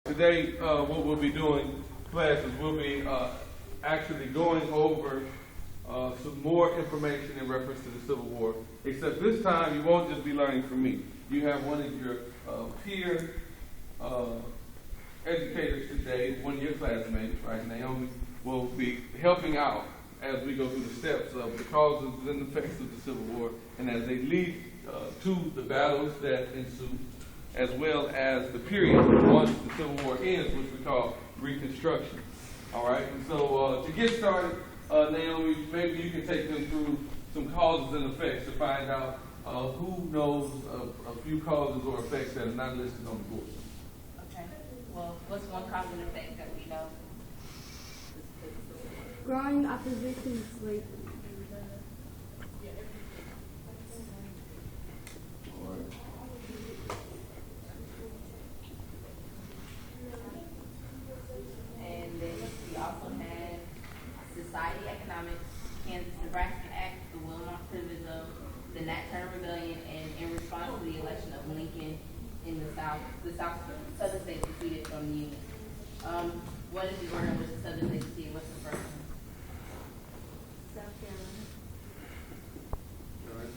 Today, what we'll be doing, class, is we'll be actually going over some more information in reference to the Civil War. Except this time, you won't just be learning from me. You have one of your peer educators today, one of your classmates, right? Naomi will be helping out as we go through the steps of the causes and effects of the Civil War, and as they lead to the battles that ensue, as well as the period once the Civil War ends, which we call Reconstruction. All right, and so to get started, Naomi, maybe you can take them through some causes and effects to find out who knows a few causes or effects that are not listed on the board. Okay. Well, what's one cause and effect that we know? Growing opposition to slavery. And then we also had Society Economics, Kansas-Nebraska Act, the Wilmot Proviso, the Nat Turner Rebellion, and in response to the election of Lincoln in the Southern states seceded from the Union. What is the order in which the Southern states seceded? What's the first one? South Carolina. All right.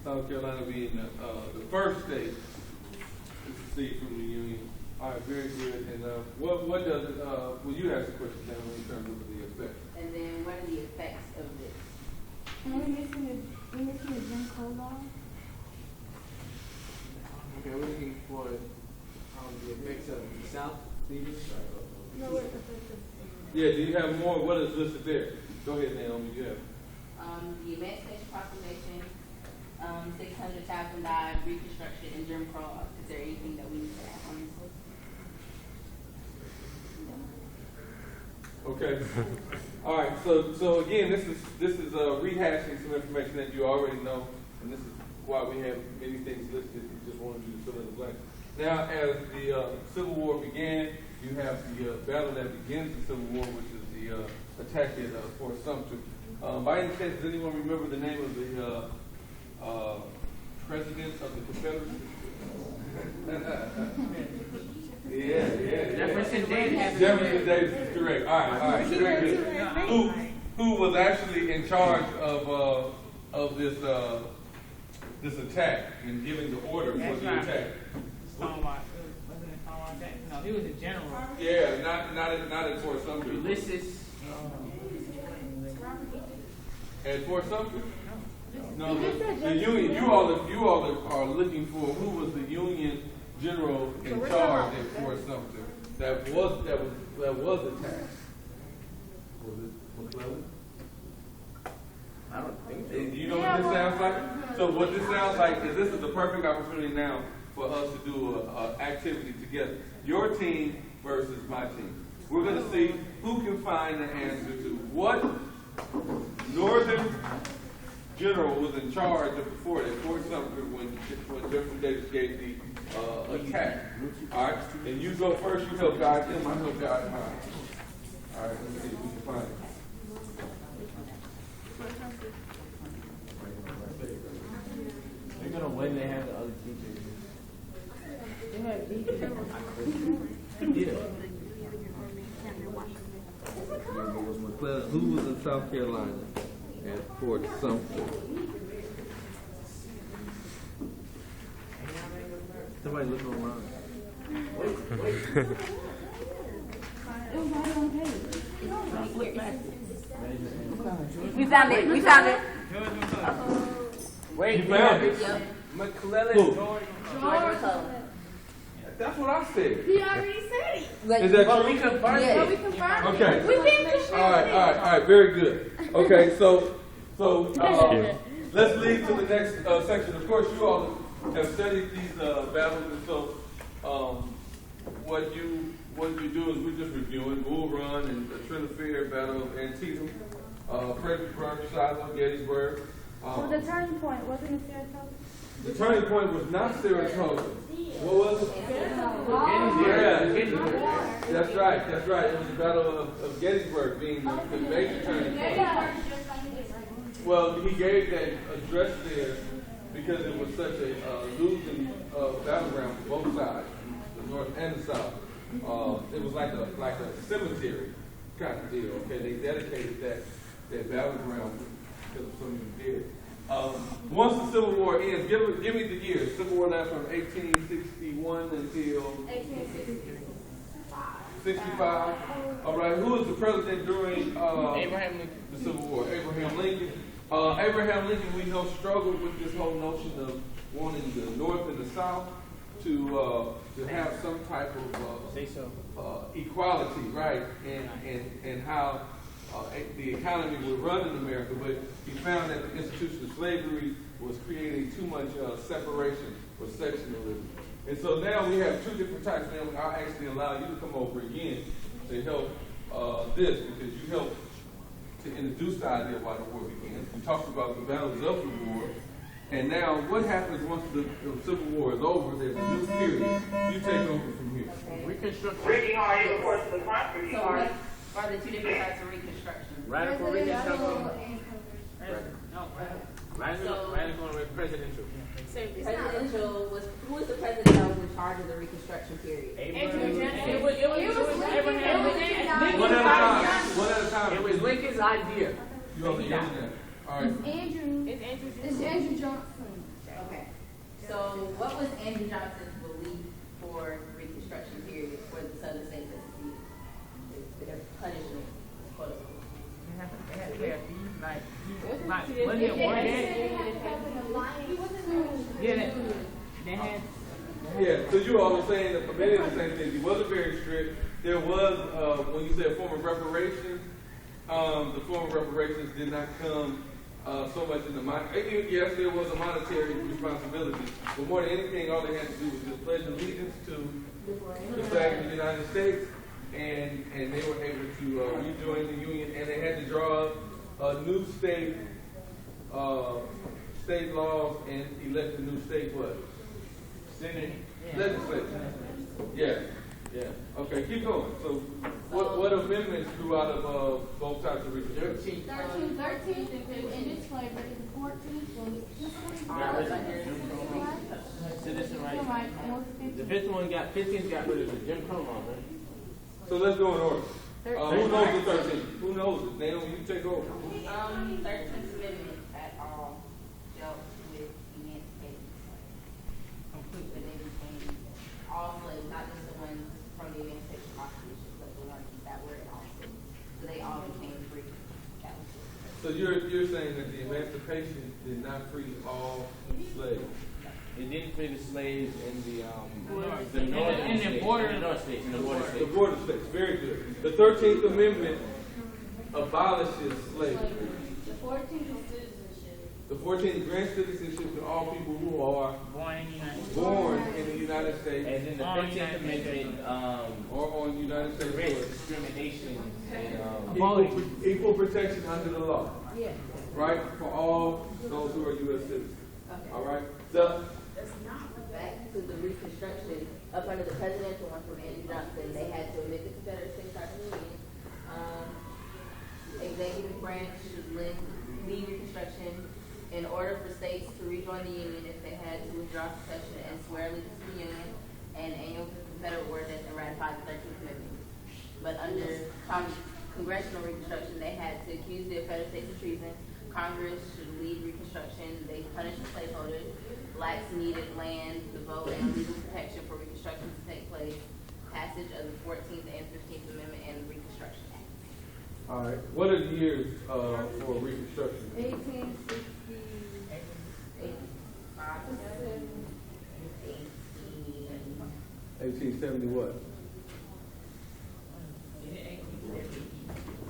South Carolina being the first state to secede from the Union. All right, very good. And what does it, well, you asked the question, Naomi, in terms of the effects. And then what are the effects of this? And we're missing the Jim Crow law. Okay, we're looking for the effects of the South, please. No, we're affected. Yeah, do you have more? What is listed there? Go ahead, Naomi, you have. The Emancipation Proclamation, 600,000 died, Reconstruction, and Jim Crow. Is there anything that we need to add on this list? No. Okay. All right. So again, this is rehashing some information that you already know, and this is why we have many things listed. We just wanted you to fill in the blanks. Now, as the Civil War began, you have the battle that begins the Civil War, which is the attack at Fort Sumter. By any chance, does anyone remember the name of the president of the Confederacy? Yeah. Jefferson Davis. Jefferson Davis is correct. All right, very good. Who was actually in charge of this attack and giving the order for the attack? Stonewall. Wasn't it Stonewall Jackson? No, he was a general. Yeah, not at Fort Sumter. Ulysses. At Fort Sumter? No, the Union. You all are looking for who was the Union general in charge at Fort Sumter that was attacked. Was it McClellan? I don't think And you know what this sounds like? So what this sounds like is this is the perfect opportunity now for us to do an activity together. Your team versus my team. We're going to see who can find the answer to what Northern general was in charge of the fort at Fort Sumter when Jefferson Davis gave the attack. All right, and you go first. You help guide him. I help guide mine. All right, let's see if we can find it. They're gonna win. They have the other teachers. They had teachers. Yeah. It was McClellan. Who was in South Carolina at Fort Sumter? Somebody look online. It was right on page. We found it. We found it. Wait, You found it. Yep. McClellan. Who? George McClellan. That's what I said. He already said it. Is that Well, true? we confirmed Yeah. But we it. confirmed Okay. it. We've been confirmed. All right, very good. Okay, so let's lead to the next section. Of course, you all have studied these battles, and so what you do is we just reviewing Bull Run and the Trent Affair, Battle of Antietam, Fredericksburg, Shiloh, Gettysburg. Well, the turning point wasn't it Saratoga? The turning point was not Saratoga. What was it? Gettysburg. That's right. It was the Battle of Gettysburg being the major turning point. Well, he gave that address there because it was such a losing battleground for both sides, the North and the South. it was like a cemetery kind of deal. Okay, they dedicated that battleground because of some of them did. Once the Civil War ends, give me the years. Civil War lasts from 1861 until 1865. 65. All right. Who was the president during Abraham Lincoln. the Civil War? Abraham Lincoln. Abraham Lincoln, we know, struggled with this whole notion of wanting the North and the South to have some type of equality, right? And how the economy would run in America, but he found that the institution of slavery was creating too much separation or sectionalism. And so now we have two different types. Now I'll actually allow you to come over again to help this, because you helped to introduce the idea of why the war began. We talked about the battles of the war. And now what happens once the Civil War is over? There's a new period. You take over from here. Reconstruction. Ricky, how are you? Of course, the country. So what are the two different types of reconstruction? Radical Reconstruction. So- Radical and presidential. Presidential was, who was the president that was in charge of the reconstruction period? It was Abraham Lincoln. One at a time. One at a time. It was Lincoln's idea. You on the internet. All right. It's Andrew Johnson. Okay. So what was Andrew Johnson's belief for the reconstruction period for the southern states as their punishment, quote unquote? Yeah, so you all were saying that for many of the same things, he wasn't very strict. There was, when you said form of reparations, the form of reparations did not come so much in the money. Yes, there was a monetary responsibility, but more than anything, all they had to do was just pledge allegiance to the flag of the United States, and they were able to rejoin the Union, and they had to draw up new state laws and elect a new state what? Senate, legislature. Yeah, yeah. Okay, keep going. So, what amendments grew out of both types of reconstruction? 13 ended slavery. The 14th was Citizen civil rights. rights, and was The 15th got rid of the Jim Crow law, right? So let's go in order. Who knows the 13th? Who knows it? Naomi, you take over. 13th Amendment at all dealt with emancipation slaves. Completely, they became all slaves, not just the ones from the Emancipation Proclamation, but the ones that were in all slaves. So they all became free. That was it. So you're saying that the emancipation did not free all slaves? It didn't free the slaves in the northern in the states, border- in the north states, in the border The states. border states. Very good. The 13th Amendment abolishes slavery. the 14th was citizenship. The 14th grants citizenship to all people who are Born in the United States. born in the United States And then the Oh, 15th yeah. Amendment or on United States grants soil. discrimination and Equal protection under the law. Yeah. Right? For all those who are U.S. citizens. Okay. All right? So, Back to the Reconstruction, up under the presidential one from Andrew Johnson, they had to admit the Confederacy starting the Union. Executive branch should lead Reconstruction in order for states to rejoin the Union if they had to withdraw secession and swear allegiance to the Union, and annual Confederate ordinance and ratify the 13th Amendment. But under congressional Reconstruction, they had to accuse the Confederate States of treason. Congress should lead Reconstruction. They punished the slaveholders. Blacks needed land, the vote, and legal protection for Reconstruction to take place. Passage of the 14th and 15th Amendment and the Reconstruction Act. all right. What are the years for Reconstruction? 1860. 1870 what?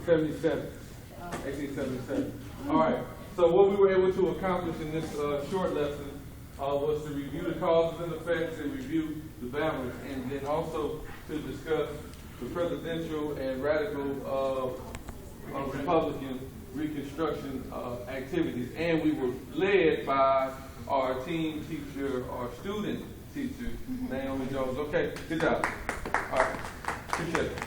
77. 1877. All right. So what we were able to accomplish in this short lesson was to review the causes and effects and review the battles, and then also to discuss the presidential and radical Republican Reconstruction activities. And we were led by our team teacher, our student teacher, Naomi Jones. Okay, good job. All right, appreciate it.